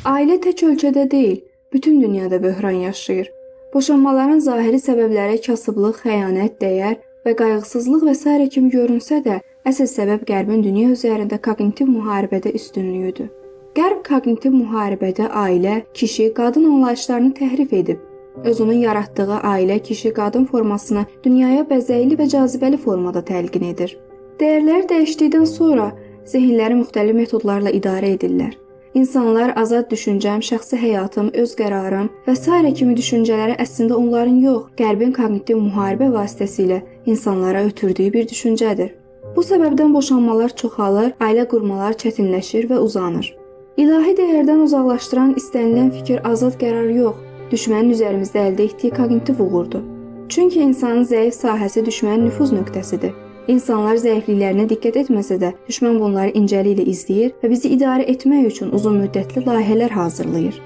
Ailə tək ölkədə deyil, bütün dünyada böhran yaşayır. Boşanmaların zahiri səbəbləri kasıblıq, xəyanət, dəyər və qayğısızlıq və s. kimi görünsə də, əsas səbəb Qərbin dünya üzərində koqnitiv müharibədə üstünlüyüdür. Qərb koqnitiv müharibədə ailə, kişi, qadın anlayışlarını təhrif edib. Özünün yaratdığı ailə, kişi, qadın formasını dünyaya bəzəkli və cazibəli formada təlqin edir. Dəyərlər dəyişdikdən sonra zehinləri müxtəlif metodlarla idarə edirlər. İnsanlar azad düşüncəm, şəxsi həyatım, öz qərarım və s. kimi düşüncələri əslində onların yox, Qərbin koqnitiv müharibə vasitəsilə insanlara ötürdüyü bir düşüncədir. Bu səbəbdən boşanmalar çoxalır, ailə qurmalar çətinləşir və uzanır. İlahi dəyərdən uzaqlaşdıran istənilən fikir azad qərar yox, düşmənin üzərimizdə əldə etdiyi koqnitiv uğurdur. Çünki insanın zəif sahəsi düşmənin nüfuz nöqtəsidir. İnsanlar zəifliklərinə diqqət etməsə də, düşmən bunları incəliklə izləyir və bizi idarə etmək üçün uzun müddətli layihələr hazırlayır.